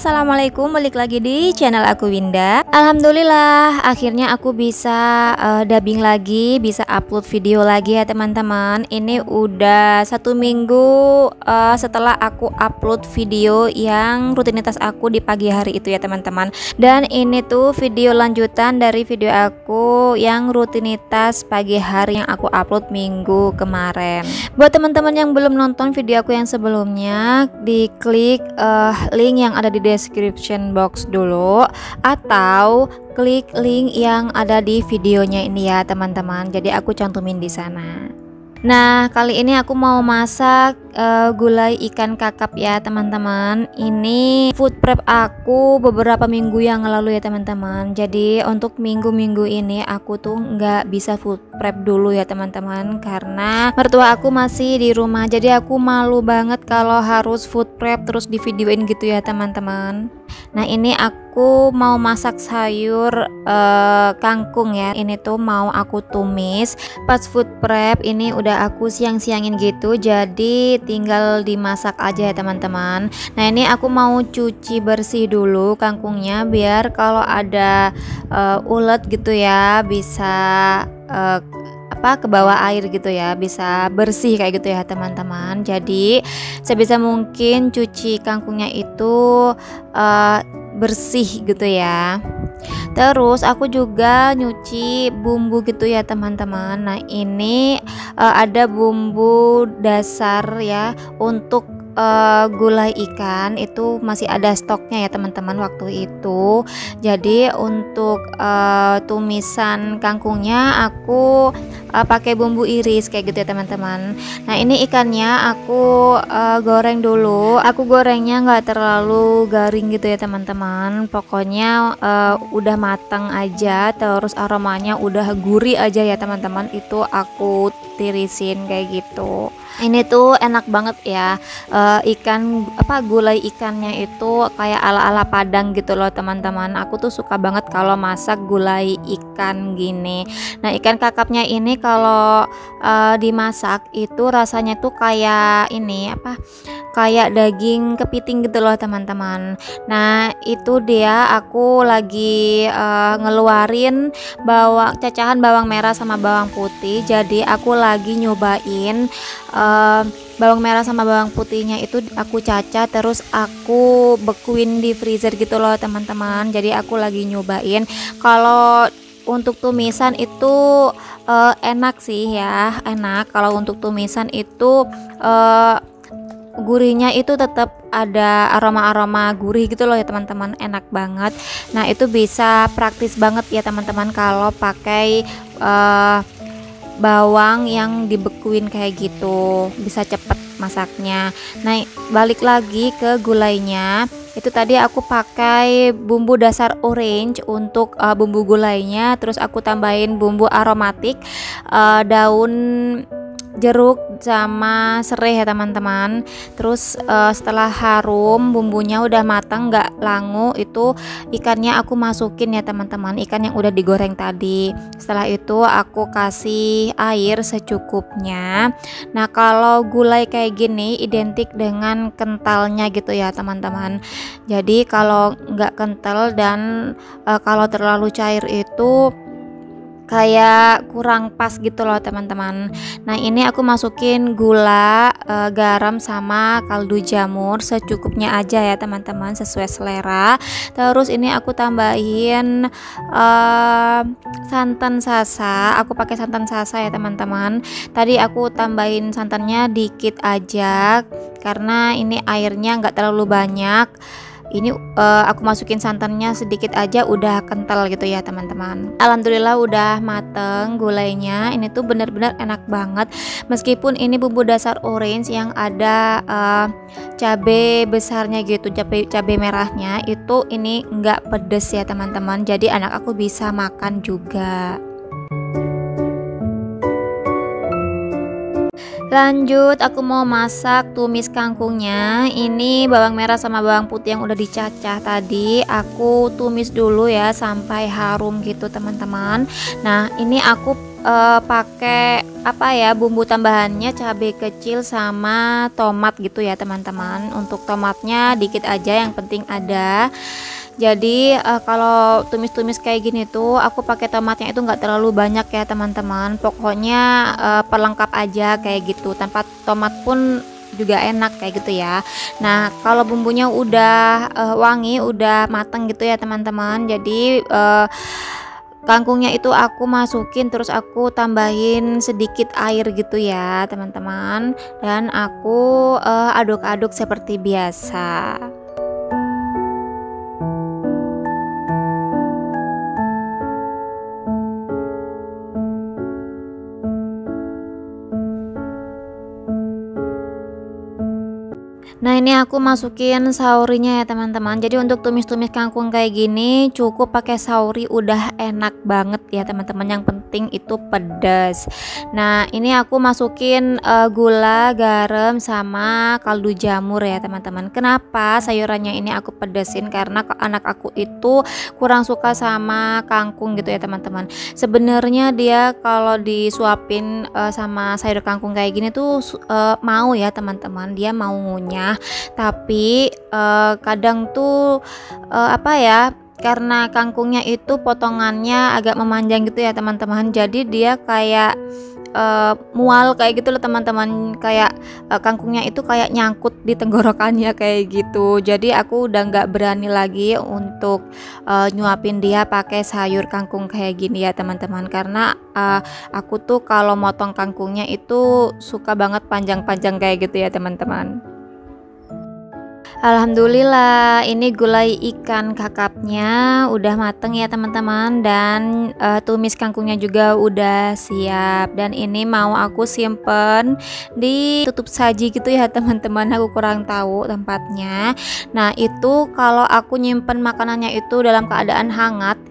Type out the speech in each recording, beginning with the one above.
assalamualaikum, balik lagi di channel aku Winda. Alhamdulillah, akhirnya aku bisa dubbing lagi, bisa upload video lagi ya teman-teman. Ini udah 1 minggu setelah aku upload video yang rutinitas aku di pagi hari itu ya teman-teman. Dan ini tuh video lanjutan dari video aku yang rutinitas pagi hari yang aku upload minggu kemarin. Buat teman-teman yang belum nonton video aku yang sebelumnya, diklik link yang ada di description box dulu, atau klik link yang ada di videonya ini ya teman-teman. Jadi aku cantumin di sana. Nah, kali ini aku mau masak gulai ikan kakap ya teman-teman. Ini food prep aku beberapa minggu yang lalu ya teman-teman. Jadi untuk minggu-minggu ini aku tuh nggak bisa food prep dulu ya teman-teman, karena mertua aku masih di rumah. Jadi aku malu banget kalau harus food prep terus di videoin gitu ya teman-teman. Nah, ini aku mau masak sayur kangkung ya. Ini tuh mau aku tumis. Pas food prep ini udah aku siang-siangin gitu, jadi tinggal dimasak aja ya teman-teman. Nah, ini aku mau cuci bersih dulu kangkungnya biar kalau ada ulet gitu ya bisa ke bawah air gitu ya, bisa bersih kayak gitu ya teman-teman. Jadi sebisa mungkin cuci kangkungnya itu bersih gitu ya. Terus aku juga nyuci bumbu gitu ya teman-teman. Nah, ini ada bumbu dasar ya untuk gulai ikan, itu masih ada stoknya ya teman-teman waktu itu. Jadi untuk tumisan kangkungnya aku pakai bumbu iris kayak gitu ya teman-teman. Nah, ini ikannya aku goreng dulu. Aku gorengnya nggak terlalu garing gitu ya teman-teman. Pokoknya udah matang aja, terus aromanya udah gurih aja ya teman-teman. Itu aku tirisin kayak gitu. Ini tuh enak banget ya, ikan gulai ikannya itu kayak ala-ala Padang gitu loh teman-teman. Aku tuh suka banget kalau masak gulai ikan gini. Nah, ikan kakapnya ini kalau dimasak itu rasanya tuh kayak ini kayak daging kepiting gitu loh teman-teman. Nah, itu dia aku lagi ngeluarin cacahan bawang merah sama bawang putih. Jadi aku lagi nyobain bawang merah sama bawang putihnya itu aku cacah, terus aku bekuin di freezer gitu loh teman-teman. Jadi aku lagi nyobain kalau untuk tumisan itu enak sih ya, enak. Kalau untuk tumisan itu gurihnya itu tetap ada aroma-aroma gurih gitu loh ya teman-teman, enak banget. Nah, itu bisa praktis banget ya teman-teman kalau pakai bawang yang dibekuin kayak gitu, bisa cepet masaknya. Nah, balik lagi ke gulainya. Itu tadi aku pakai bumbu dasar orange untuk bumbu gulainya, terus aku tambahin bumbu aromatik, daun jeruk sama serai ya teman-teman. Terus setelah harum, bumbunya udah matang nggak langu, itu ikannya aku masukin ya teman-teman, ikan yang udah digoreng tadi. Setelah itu aku kasih air secukupnya. Nah, kalau gulai kayak gini identik dengan kentalnya gitu ya teman-teman. Jadi kalau nggak kental dan kalau terlalu cair itu kayak kurang pas gitu loh teman-teman. Nah, ini aku masukin gula, garam sama kaldu jamur secukupnya aja ya teman-teman, sesuai selera. Terus ini aku tambahin santan sasa. Aku pakai santan sasa ya teman-teman. Tadi aku tambahin santannya dikit aja karena ini airnya nggak terlalu banyak. Ini aku masukin santannya sedikit aja udah kental gitu ya teman-teman. Alhamdulillah udah mateng gulainya. Ini tuh bener-bener enak banget. Meskipun ini bumbu dasar orange yang ada cabai besarnya gitu, cabai merahnya itu, ini nggak pedes ya teman-teman. Jadi anak aku bisa makan juga. Lanjut, aku mau masak tumis kangkungnya. Ini bawang merah sama bawang putih yang udah dicacah tadi aku tumis dulu ya sampai harum gitu teman-teman. Nah, ini aku pakai apa ya, bumbu tambahannya cabai kecil sama tomat gitu ya teman-teman. Untuk tomatnya dikit aja, yang penting ada. Jadi kalau tumis-tumis kayak gini tuh aku pakai tomatnya itu nggak terlalu banyak ya teman-teman. Pokoknya pelengkap aja kayak gitu, tanpa tomat pun juga enak kayak gitu ya. Nah kalau bumbunya udah wangi, udah mateng gitu ya teman-teman, jadi kangkungnya itu aku masukin, terus aku tambahin sedikit air gitu ya teman-teman, dan aku aduk-aduk seperti biasa. Nah ini aku masukin saurinya ya teman-teman. Jadi untuk tumis-tumis kangkung kayak gini cukup pakai sauri udah enak banget ya teman-teman. Yang penting itu pedas. Nah ini aku masukin gula, garam, sama kaldu jamur ya teman-teman. Kenapa sayurannya ini aku pedesin? Karena anak aku itu kurang suka sama kangkung gitu ya teman-teman. Sebenarnya dia kalau disuapin sama sayur kangkung kayak gini tuh mau ya teman-teman, dia mau ngunyah. Tapi kadang tuh apa ya, karena kangkungnya itu potongannya agak memanjang gitu ya teman-teman, jadi dia kayak mual kayak gitu loh teman-teman, kayak kangkungnya itu kayak nyangkut di tenggorokannya kayak gitu. Jadi aku udah nggak berani lagi untuk nyuapin dia pakai sayur kangkung kayak gini ya teman-teman, karena aku tuh kalau motong kangkungnya itu suka banget panjang-panjang kayak gitu ya teman-teman. Alhamdulillah ini gulai ikan kakapnya udah mateng ya teman-teman, dan tumis kangkungnya juga udah siap, dan ini mau aku simpen di tutup saji gitu ya teman-teman. Aku kurang tahu tempatnya. Nah itu kalau aku nyimpen makanannya itu dalam keadaan hangat,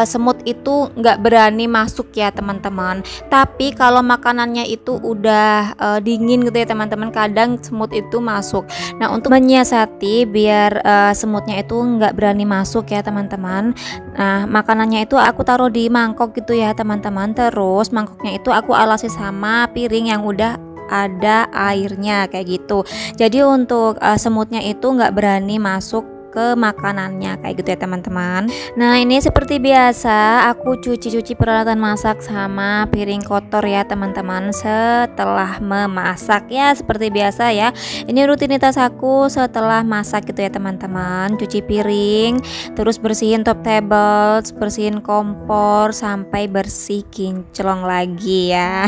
semut itu nggak berani masuk ya teman-teman. Tapi kalau makanannya itu udah dingin gitu ya teman-teman, kadang semut itu masuk. Nah untuk menyiasati biar semutnya itu nggak berani masuk ya teman-teman, nah makanannya itu aku taruh di mangkok gitu ya teman-teman. Terus mangkoknya itu aku alasi sama piring yang udah ada airnya kayak gitu. Jadi untuk semutnya itu nggak berani masuk ke makanannya kayak gitu ya teman-teman. Nah ini seperti biasa aku cuci-cuci peralatan masak sama piring kotor ya teman-teman setelah memasak ya, seperti biasa ya. Ini rutinitas aku setelah masak gitu ya teman-teman. Cuci piring, terus bersihin top table, bersihin kompor, sampai bersih kinclong lagi ya.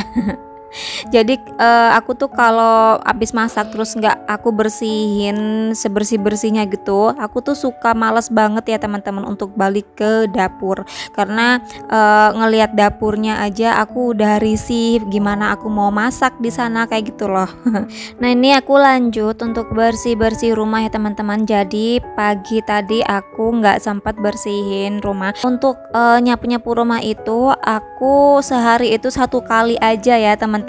Jadi aku tuh kalau habis masak terus nggak aku bersihin sebersih-bersihnya gitu, aku tuh suka males banget ya teman-teman untuk balik ke dapur, karena ngelihat dapurnya aja aku udah risih, gimana aku mau masak di sana kayak gitu loh. Nah ini aku lanjut untuk bersih-bersih rumah ya teman-teman. Jadi pagi tadi aku nggak sempat bersihin rumah. Untuk nyapu-nyapu rumah itu aku sehari itu 1 kali aja ya teman-teman.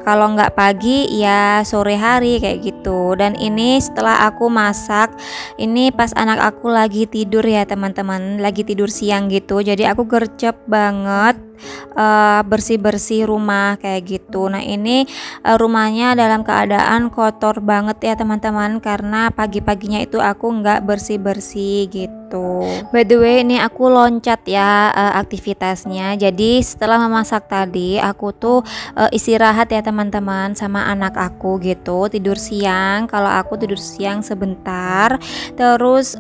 Kalau nggak pagi ya sore hari kayak gitu. Dan ini setelah aku masak, ini pas anak aku lagi tidur ya teman-teman, lagi tidur siang gitu. Jadi aku gercep banget bersih-bersih rumah kayak gitu. Nah ini rumahnya dalam keadaan kotor banget ya teman-teman, karena pagi-paginya itu aku nggak bersih-bersih gitu. By the way ini aku loncat ya aktivitasnya. Jadi setelah memasak tadi aku tuh istirahat ya teman-teman sama anak aku gitu, tidur siang. Kalau aku tidur siang sebentar, terus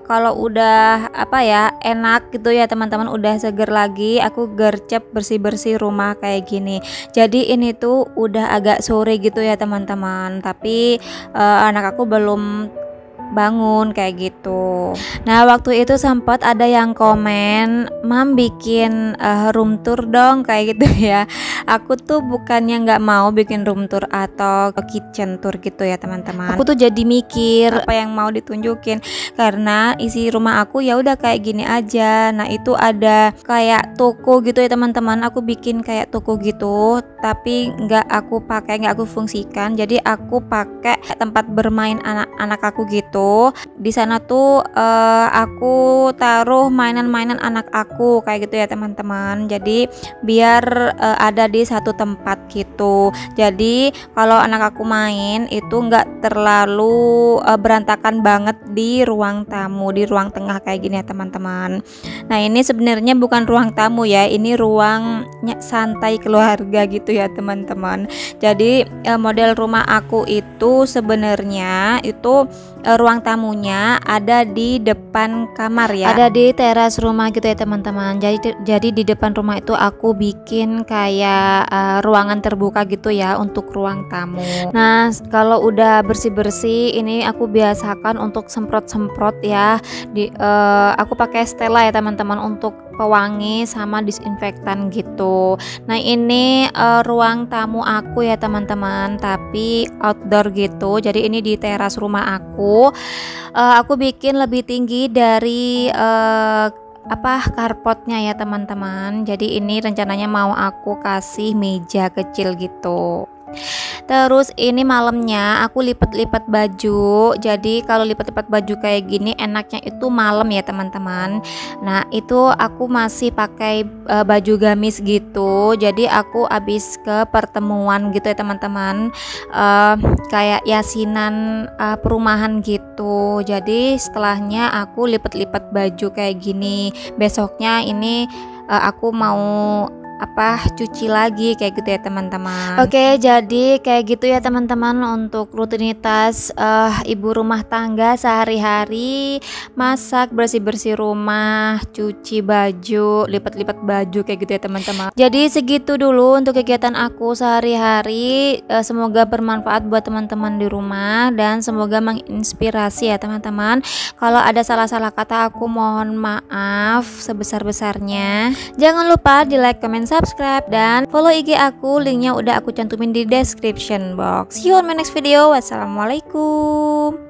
kalau udah apa ya enak gitu ya teman-teman, udah seger lagi, aku gercep bersih-bersih rumah kayak gini. Jadi ini tuh udah agak sore gitu ya teman-teman, tapi anak aku belum bangun kayak gitu. Nah waktu itu sempat ada yang komen, "Mam bikin room tour dong," kayak gitu ya. Aku tuh bukannya nggak mau bikin room tour atau kitchen tour gitu ya teman-teman. Aku tuh jadi mikir apa yang mau ditunjukin, karena isi rumah aku ya udah kayak gini aja. Nah itu ada kayak toko gitu ya teman-teman. Aku bikin kayak toko gitu, tapi nggak aku pakai, nggak aku fungsikan. Jadi aku pakai tempat bermain anak-anak aku gitu. gitu. Di sana tuh aku taruh mainan-mainan anak aku kayak gitu ya teman-teman. Jadi biar ada di satu tempat gitu. Jadi kalau anak aku main itu nggak terlalu berantakan banget di ruang tamu, di ruang tengah kayak gini ya teman-teman. Nah ini sebenarnya bukan ruang tamu ya, ini ruang santai keluarga gitu ya teman-teman. Jadi model rumah aku itu sebenarnya itu ruang tamunya ada di depan kamar ya, ada di teras rumah gitu ya teman-teman. Jadi di depan rumah itu aku bikin kayak ruangan terbuka gitu ya untuk ruang tamu. Nah kalau udah bersih-bersih ini aku biasakan untuk semprot-semprot ya. Aku pakai Stella ya teman-teman untuk pewangi sama disinfektan gitu. Nah ini ruang tamu aku ya teman-teman, tapi outdoor gitu. Jadi ini di teras rumah aku. Aku bikin lebih tinggi dari carportnya ya teman-teman. Jadi ini rencananya mau aku kasih meja kecil gitu. Terus ini malamnya aku lipat-lipat baju. Jadi kalau lipat-lipat baju kayak gini enaknya itu malam ya teman-teman. Nah itu aku masih pakai baju gamis gitu. Jadi aku habis ke pertemuan gitu ya teman-teman, kayak yasinan perumahan gitu. Jadi setelahnya aku lipat-lipat baju kayak gini. Besoknya ini aku mau cuci lagi kayak gitu ya teman-teman. Oke, jadi kayak gitu ya teman-teman untuk rutinitas ibu rumah tangga sehari-hari, masak, bersih-bersih rumah, cuci baju, lipat-lipat baju kayak gitu ya teman-teman. Jadi segitu dulu untuk kegiatan aku sehari-hari. Semoga bermanfaat buat teman-teman di rumah dan semoga menginspirasi ya teman-teman. Kalau ada salah-salah kata aku mohon maaf sebesar-besarnya. Jangan lupa di like, comment, subscribe dan follow IG aku, linknya udah aku cantumin di description box. See you on my next video. Wassalamualaikum.